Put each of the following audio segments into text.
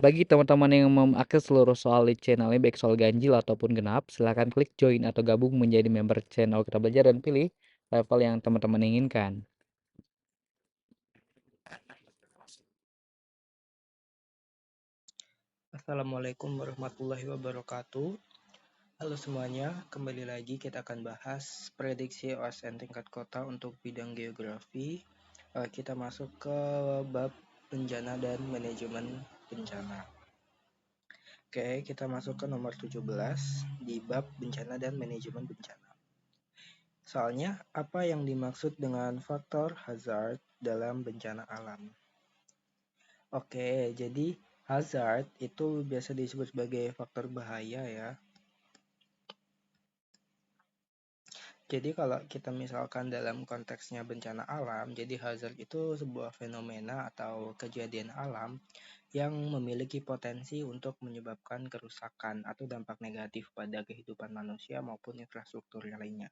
Bagi teman-teman yang mau mengakses seluruh soal di channel-nya, baik soal ganjil ataupun genap, silakan klik join atau gabung menjadi member channel Kita Belajar dan pilih level yang teman-teman inginkan. Assalamualaikum warahmatullahi wabarakatuh. Halo semuanya, kembali lagi kita akan bahas prediksi OSN tingkat kota untuk bidang geografi. Kita masuk ke bab bencana dan manajemen bencana. Oke, kita masuk ke nomor 17 di bab bencana dan manajemen bencana. Soalnya, apa yang dimaksud dengan faktor hazard dalam bencana alam? Oke, jadi hazard itu biasa disebut sebagai faktor bahaya ya. Jadi kalau kita misalkan dalam konteksnya bencana alam, jadi hazard itu sebuah fenomena atau kejadian alam yang memiliki potensi untuk menyebabkan kerusakan atau dampak negatif pada kehidupan manusia maupun infrastruktur yang lainnya.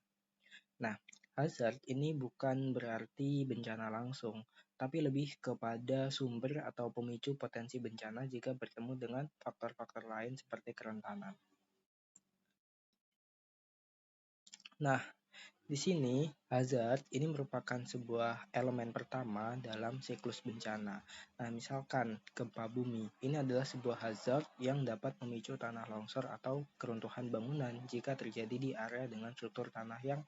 Nah, hazard ini bukan berarti bencana langsung, tapi lebih kepada sumber atau pemicu potensi bencana jika bertemu dengan faktor-faktor lain seperti kerentanan. Nah, di sini, hazard ini merupakan sebuah elemen pertama dalam siklus bencana. Nah, misalkan gempa bumi, ini adalah sebuah hazard yang dapat memicu tanah longsor atau keruntuhan bangunan jika terjadi di area dengan struktur tanah yang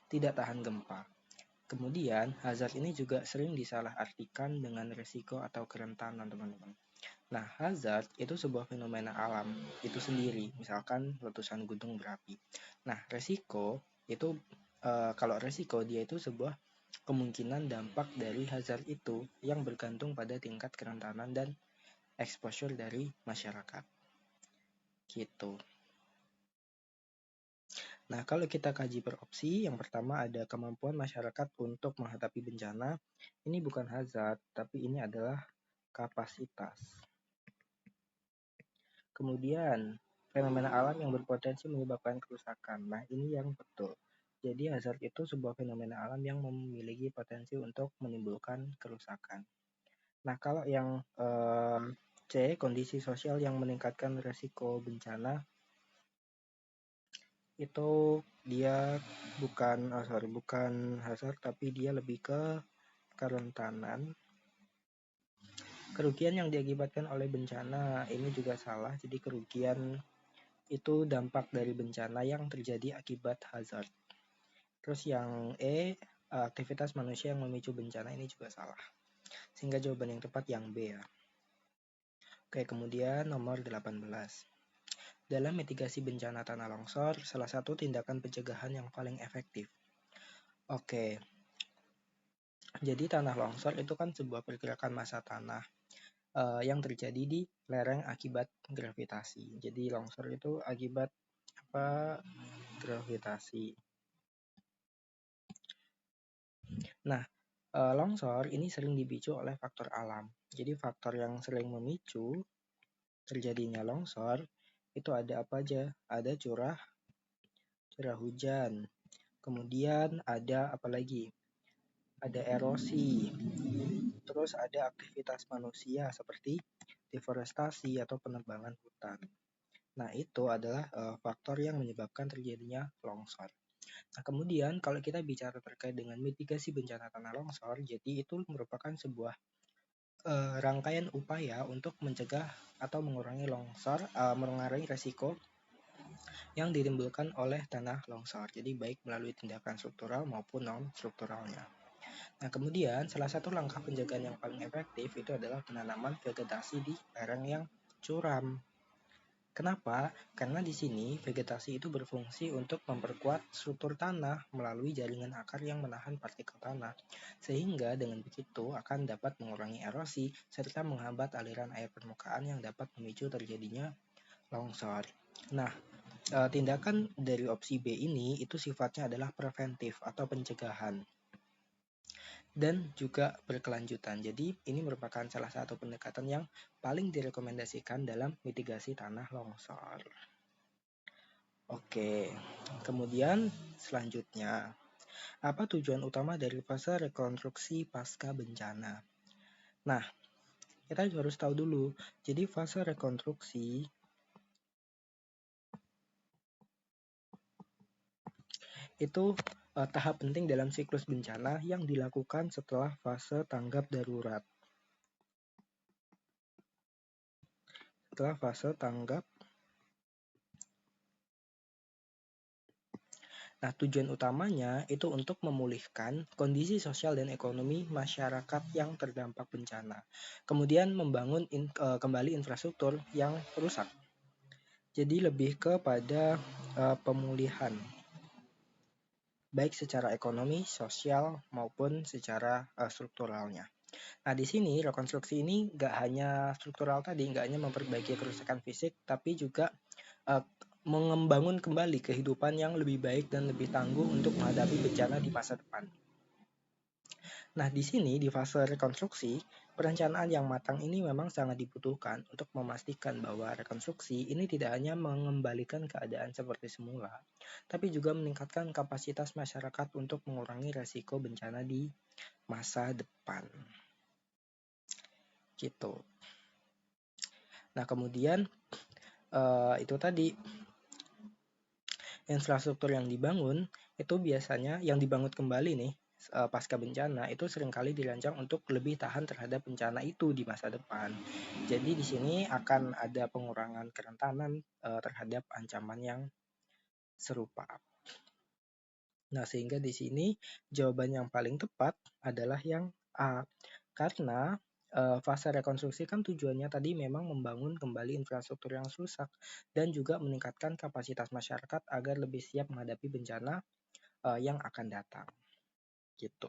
tidak tahan gempa. Kemudian, hazard ini juga sering disalahartikan dengan risiko atau kerentanan, teman-teman. Nah, hazard itu sebuah fenomena alam itu sendiri, misalkan letusan gunung berapi. Nah, resiko itu kalau resiko dia itu sebuah kemungkinan dampak dari hazard itu yang bergantung pada tingkat kerentanan dan exposure dari masyarakat. Gitu. Nah, kalau kita kaji per opsi, yang pertama ada kemampuan masyarakat untuk menghadapi bencana. Ini bukan hazard, tapi ini adalah kapasitas. Kemudian, fenomena alam yang berpotensi menyebabkan kerusakan. Nah, ini yang betul. Jadi, hazard itu sebuah fenomena alam yang memiliki potensi untuk menimbulkan kerusakan. Nah, kalau yang C, kondisi sosial yang meningkatkan risiko bencana, itu dia bukan hazard, tapi dia lebih ke kerentanan. Kerugian yang diakibatkan oleh bencana ini juga salah, jadi kerugian itu dampak dari bencana yang terjadi akibat hazard. Terus yang E, aktivitas manusia yang memicu bencana ini juga salah. Sehingga jawaban yang tepat yang B ya. Oke, kemudian nomor 18. Dalam mitigasi bencana tanah longsor, salah satu tindakan pencegahan yang paling efektif. Oke, jadi tanah longsor itu kan sebuah pergerakan massa tanah yang terjadi di lereng akibat gravitasi. Jadi longsor itu akibat apa? Gravitasi. Nah, longsor ini sering dipicu oleh faktor alam. Jadi faktor yang sering memicu terjadinya longsor itu ada apa aja? Ada curah hujan. Kemudian ada apa lagi? Ada erosi. Terus ada aktivitas manusia seperti deforestasi atau penebangan hutan. Nah, itu adalah faktor yang menyebabkan terjadinya longsor. Nah, kemudian kalau kita bicara terkait dengan mitigasi bencana tanah longsor, jadi itu merupakan sebuah rangkaian upaya untuk mencegah atau mengurangi longsor, mengurangi resiko yang ditimbulkan oleh tanah longsor. Jadi baik melalui tindakan struktural maupun non-strukturalnya. Nah, kemudian salah satu langkah pencegahan yang paling efektif itu adalah penanaman vegetasi di lereng yang curam. Kenapa? Karena di sini vegetasi itu berfungsi untuk memperkuat struktur tanah melalui jaringan akar yang menahan partikel tanah. Sehingga dengan begitu akan dapat mengurangi erosi serta menghambat aliran air permukaan yang dapat memicu terjadinya longsor. Nah, tindakan dari opsi B ini itu sifatnya adalah preventif atau pencegahan dan juga berkelanjutan. Jadi ini merupakan salah satu pendekatan yang paling direkomendasikan dalam mitigasi tanah longsor. Oke, kemudian selanjutnya, apa tujuan utama dari fase rekonstruksi pasca bencana? Nah, kita harus tahu dulu. Jadi fase rekonstruksi itu tahap penting dalam siklus bencana yang dilakukan setelah fase tanggap darurat. Nah, tujuan utamanya itu untuk memulihkan kondisi sosial dan ekonomi masyarakat yang terdampak bencana. Kemudian membangun kembali infrastruktur yang rusak. Jadi lebih kepada pemulihan, baik secara ekonomi, sosial, maupun secara strukturalnya. Nah, di sini rekonstruksi ini nggak hanya struktural tadi, nggak hanya memperbaiki kerusakan fisik, tapi juga membangun kembali kehidupan yang lebih baik dan lebih tangguh untuk menghadapi bencana di masa depan. Nah, di sini di fase rekonstruksi, perencanaan yang matang ini memang sangat dibutuhkan untuk memastikan bahwa rekonstruksi ini tidak hanya mengembalikan keadaan seperti semula, tapi juga meningkatkan kapasitas masyarakat untuk mengurangi resiko bencana di masa depan. Gitu. Nah, kemudian itu tadi infrastruktur yang dibangun itu biasanya yang dibangun kembali nih pasca bencana itu seringkali dirancang untuk lebih tahan terhadap bencana itu di masa depan. Jadi di sini akan ada pengurangan kerentanan terhadap ancaman yang serupa. Nah, sehingga di sini jawaban yang paling tepat adalah yang A. Karena fase rekonstruksi kan tujuannya tadi memang membangun kembali infrastruktur yang rusak dan juga meningkatkan kapasitas masyarakat agar lebih siap menghadapi bencana yang akan datang. Gitu.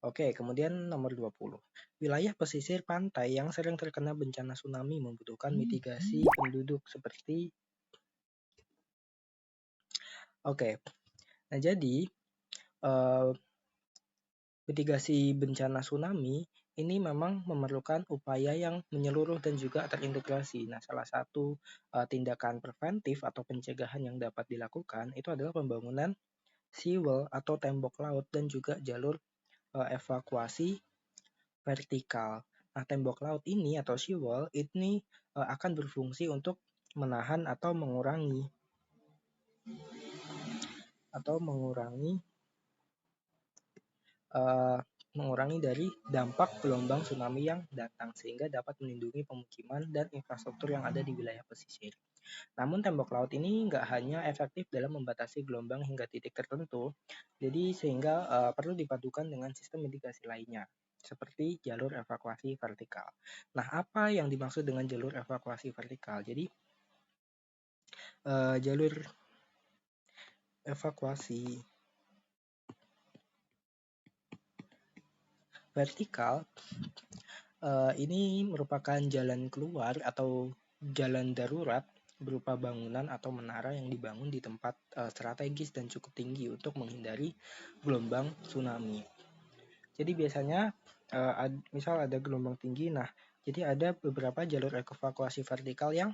Oke, kemudian nomor 20. Wilayah pesisir pantai yang sering terkena bencana tsunami membutuhkan mitigasi penduduk seperti Oke. Nah, jadi mitigasi bencana tsunami ini memang memerlukan upaya yang menyeluruh dan juga terintegrasi. Nah, salah satu tindakan preventif atau pencegahan yang dapat dilakukan itu adalah pembangunan seawall atau tembok laut dan juga jalur evakuasi vertikal. Nah, tembok laut ini atau seawall ini akan berfungsi untuk menahan atau mengurangi dari dampak gelombang tsunami yang datang sehingga dapat melindungi pemukiman dan infrastruktur yang ada di wilayah pesisir. Namun tembok laut ini nggak hanya efektif dalam membatasi gelombang hingga titik tertentu, jadi sehingga perlu dipadukan dengan sistem mitigasi lainnya seperti jalur evakuasi vertikal. Nah, apa yang dimaksud dengan jalur evakuasi vertikal? Jadi jalur evakuasi vertikal ini merupakan jalan keluar atau jalan darurat berupa bangunan atau menara yang dibangun di tempat strategis dan cukup tinggi untuk menghindari gelombang tsunami. Jadi biasanya misal ada gelombang tinggi, nah jadi ada beberapa jalur evakuasi vertikal yang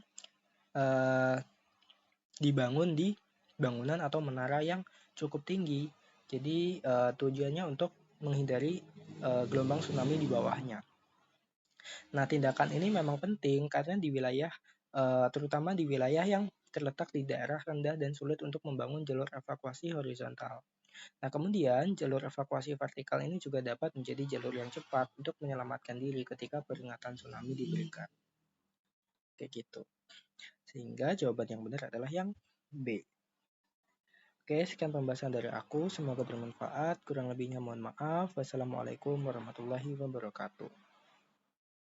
dibangun di bangunan atau menara yang cukup tinggi. Jadi tujuannya untuk menghindari gelombang tsunami di bawahnya. Nah, tindakan ini memang penting karena di wilayah, terutama di wilayah yang terletak di daerah rendah dan sulit untuk membangun jalur evakuasi horizontal. Nah, kemudian jalur evakuasi vertikal ini juga dapat menjadi jalur yang cepat untuk menyelamatkan diri ketika peringatan tsunami diberikan. Kayak gitu. Sehingga jawaban yang benar adalah yang B. Oke, sekian pembahasan dari aku. Semoga bermanfaat. Kurang lebihnya mohon maaf. Wassalamualaikum warahmatullahi wabarakatuh.